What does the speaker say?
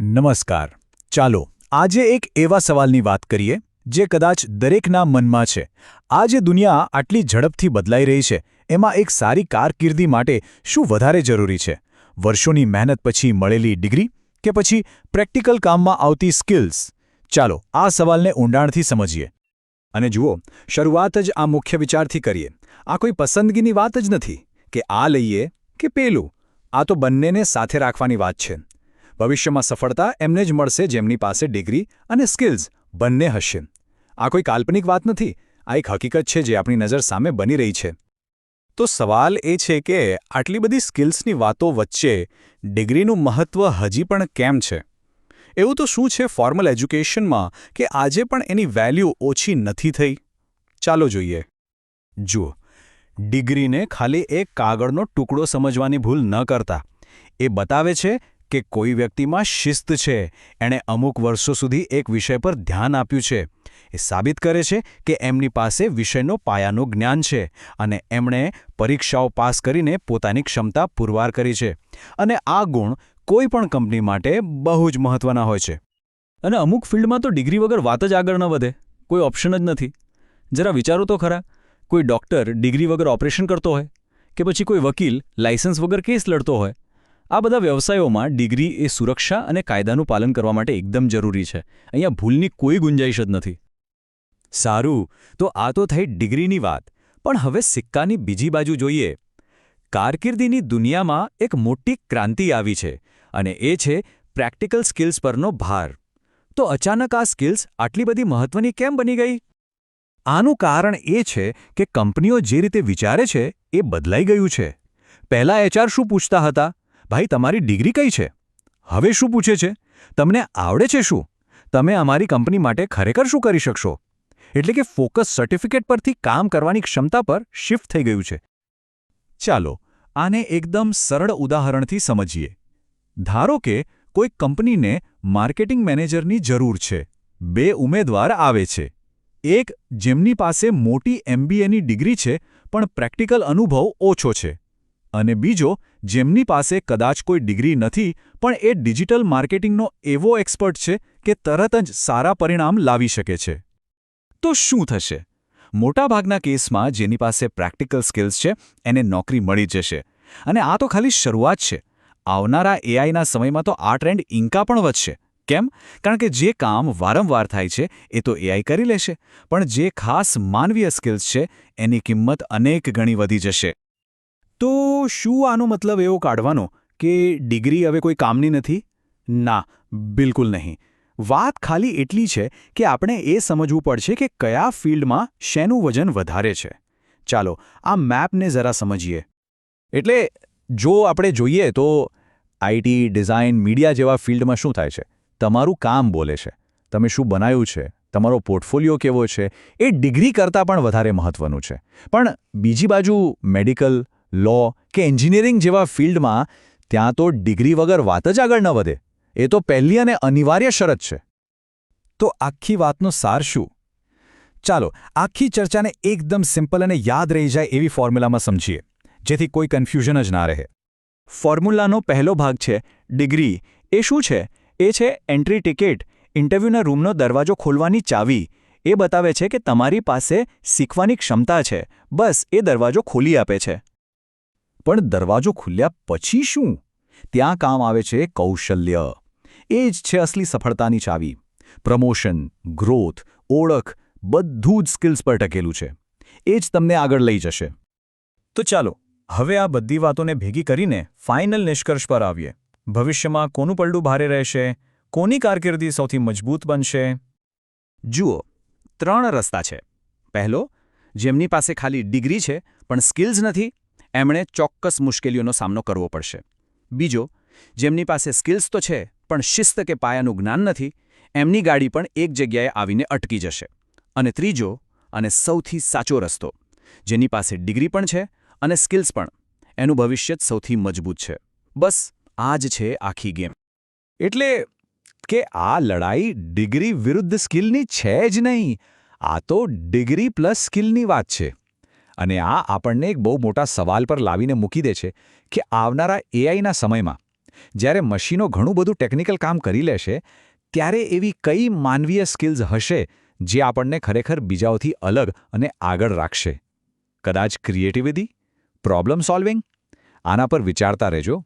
નમસ્કાર. ચાલો આજે એક એવા સવાલની વાત કરીએ જે કદાચ દરેકના મનમાં છે. આ જે દુનિયા આટલી ઝડપથી બદલાઈ રહી છે એમાં એક સારી કારકિર્દી માટે શું વધારે જરૂરી છે? વર્ષોની મહેનત પછી મળેલી ડિગ્રી કે પછી પ્રેક્ટિકલ કામમાં આવતી સ્કિલ્સ? ચાલો આ સવાલને ઊંડાણથી સમજીએ. અને જુઓ, શરૂઆત જ આ મુખ્ય વિચારથી કરીએ. આ કોઈ પસંદગીની વાત જ નથી કે આ લઈએ કે પેલું. આ તો બંનેને સાથે રાખવાની વાત છે. ભવિષ્યમાં સફળતા એમને જ મળશે જેમની પાસે ડિગ્રી અને સ્કિલ્સ બંને હશે. આ કોઈ કાલ્પનિક વાત નથી, આ એક હકીકત છે જે આપણી નજર સામે બની રહી છે. તો સવાલ એ છે કે આટલી બધી સ્કિલ્સની વાતો વચ્ચે ડિગ્રીનું મહત્ત્વ હજી પણ કેમ છે? એવું તો શું છે ફોર્મલ એજ્યુકેશનમાં કે આજે પણ એની વેલ્યુ ઓછી નથી થઈ? ચાલો જોઈએ. જુઓ, ડિગ્રીને ખાલી એક કાગળનો ટુકડો સમજવાની ભૂલ ન કરતા. એ બતાવે છે કે કોઈ વ્યક્તિમાં શિસ્ત છે, એણે અમુક વર્ષો સુધી એક વિષય પર ધ્યાન આપ્યું છે. એ સાબિત કરે છે કે એમની પાસે વિષયનો પાયાનું જ્ઞાન છે અને એમણે પરીક્ષાઓ પાસ કરીને પોતાની ક્ષમતા પુરવાર કરી છે. અને આ ગુણ કોઈ પણ કંપની માટે બહુ જ મહત્વના હોય છે. અને અમુક ફિલ્ડમાં તો ડિગ્રી વગર વાત જ આગળ ન વધે, કોઈ ઓપ્શન જ નથી. જરા વિચારો તો ખરા, કોઈ ડૉક્ટર ડિગ્રી વગર ઓપરેશન કરતો હોય કે પછી કોઈ વકીલ લાયસન્સ વગર કેસ લડતો હોય. આ બધા વ્યવસાયોમાં ડિગ્રી એ સુરક્ષા અને કાયદાનું પાલન કરવા માટે એકદમ જરૂરી છે. અહીંયા ભૂલની કોઈ ગુંજાઈશ જ નથી. સારું, તો આ તો થઈ ડિગ્રીની વાત. પણ હવે સિક્કાની બીજી બાજુ જોઈએ. કારકિર્દીની દુનિયામાં એક મોટી ક્રાંતિ આવી છે અને એ છે પ્રેક્ટિકલ સ્કિલ્સ પરનો ભાર. તો અચાનક આ સ્કિલ્સ આટલી બધી મહત્વની કેમ બની ગઈ? આનું કારણ એ છે કે કંપનીઓ જે રીતે વિચારે છે એ બદલાઈ ગયું છે. પહેલાં એચઆર શું પૂછતા હતા? ભાઈ, તમારી ડિગ્રી કઈ છે? હવે શું પૂછે છે? તમને આવડે છે શું? તમે અમારી કંપની માટે ખરેખર શું કરી શકશો? એટલે કે ફોકસ સર્ટિફિકેટ પરથી કામ કરવાની ક્ષમતા પર શિફ્ટ થઈ ગયું છે. ચાલો આને એકદમ સરળ ઉદાહરણથી સમજીએ. ધારો કે કોઈ કંપનીને માર્કેટિંગ મેનેજરની જરૂર છે. 2 ઉમેદવાર આવે છે. એક જેમની પાસે મોટી MBAની ડિગ્રી છે પણ પ્રેક્ટિકલ અનુભવ ઓછો છે. અને બીજો જેમની પાસે કદાચ કોઈ ડિગ્રી નથી પણ એ ડિજિટલ માર્કેટિંગનો એવો એક્સપર્ટ છે કે તરત જ સારા પરિણામ લાવી શકે છે. તો શું થશે? મોટાભાગના કેસમાં જેની પાસે પ્રેક્ટિકલ સ્કિલ્સ છે એને નોકરી મળી જશે. અને આ તો ખાલી શરૂઆત છે. આવનારા AIના સમયમાં તો આ ટ્રેન્ડ ઇન્કા પણ વધશે. કેમ? કારણ કે જે કામ વારંવાર થાય છે એ તો AI કરી લેશે, પણ જે ખાસ માનવીય સ્કિલ્સ છે એની કિંમત અનેક ગણી વધી જશે. તો શું આનો મતલબ એવો કાઢવાનો કે ડિગ્રી હવે કોઈ કામની નથી? ના, બિલકુલ નહીં. વાત ખાલી એટલી છે કે આપણે એ સમજવું પડશે કે કયા ફિલ્ડમાં શેનું વજન વધારે છે. ચાલો આ મેપને જરા સમજીએ. એટલે જો આપણે જોઈએ તો IT, ડિઝાઇન, મીડિયા જેવા ફિલ્ડમાં શું થાય છે? તમારું કામ બોલે છે. તમે શું બનાવ્યું છે, તમારો પોર્ટફોલિયો કેવો છે, એ ડિગ્રી કરતાં પણ વધારે મહત્વનું છે. પણ બીજી બાજુ મેડિકલ, લો કે એન્જિનિયરિંગ જેવા ફિલ્ડમાં ત્યાં તો ડિગ્રી વગર વાત જ આગળ ન વધે. એ તો પહેલી અને અનિવાર્ય શરત છે. તો આખી વાતનો સાર શું? ચાલો આખી ચર્ચાને એકદમ સિમ્પલ અને યાદ રહી જાય એવી ફોર્મ્યુલામાં સમજીએ, જેથી કોઈ કન્ફ્યુઝન જ ના રહે. ફોર્મ્યુલાનો પહેલો ભાગ છે ડિગ્રી. એ શું છે? એ છે એન્ટ્રી ટિકિટ, ઇન્ટરવ્યૂના રૂમનો દરવાજો ખોલવાની ચાવી. એ બતાવે છે કે તમારી પાસે શીખવાની ક્ષમતા છે. બસ એ દરવાજો ખોલી આપે છે. પણ દરવાજો ખુલ્યા પછી શું? ત્યાં કામ આવે છે કૌશલ્ય. એ જ છે અસલી સફળતાની ચાવી. પ્રમોશન, ગ્રોથ, ઓળખ બધું જ સ્કિલ્સ પર ટકેલું છે. એ જ તમને આગળ લઈ જશે. તો ચાલો હવે આ બધી વાતોને ભેગી કરીને ફાઇનલ નિષ્કર્ષ પર આવીએ. ભવિષ્યમાં કોનું પલડું ભારે રહેશે? કોની કારકિર્દી સૌથી મજબૂત બનશે? જુઓ, 3 રસ્તા છે. પહેલો, જેમની પાસે ખાલી ડિગ્રી છે પણ સ્કિલ્સ નથી, એમણે ચોક્કસ મુશ્કેલીઓનો સામનો કરવો પડશે. બીજો, જેમની પાસે સ્કિલ્સ તો છે પણ શિસ્ત કે પાયાનું જ્ઞાન નથી, એમની ગાડી પણ એક જગ્યાએ આવીને અટકી જશે. અને ત્રીજો અને સૌથી સાચો રસ્તો, જેની પાસે ડિગ્રી પણ છે અને સ્કિલ્સ પણ, એનું ભવિષ્ય જ સૌથી મજબૂત છે. બસ આ જ છે આખી ગેમ. એટલે કે આ લડાઈ ડિગ્રી વિરુદ્ધ સ્કિલની છે જ નહીં. આ તો ડિગ્રી પ્લસ સ્કિલની વાત છે. અને આ આપણને એક બહુ મોટા સવાલ પર લાવીને મૂકી દે છે કે આવનારા AIના સમયમાં જ્યારે મશીનો ઘણું બધું ટેકનિકલ કામ કરી લેશે ત્યારે એવી કઈ માનવીય સ્કિલ્સ હશે જે આપણને ખરેખર બીજાઓથી અલગ અને આગળ રાખશે? કદાચ ક્રિએટિવિટી? Problem solving? આના પર વિચારતા રહેજો.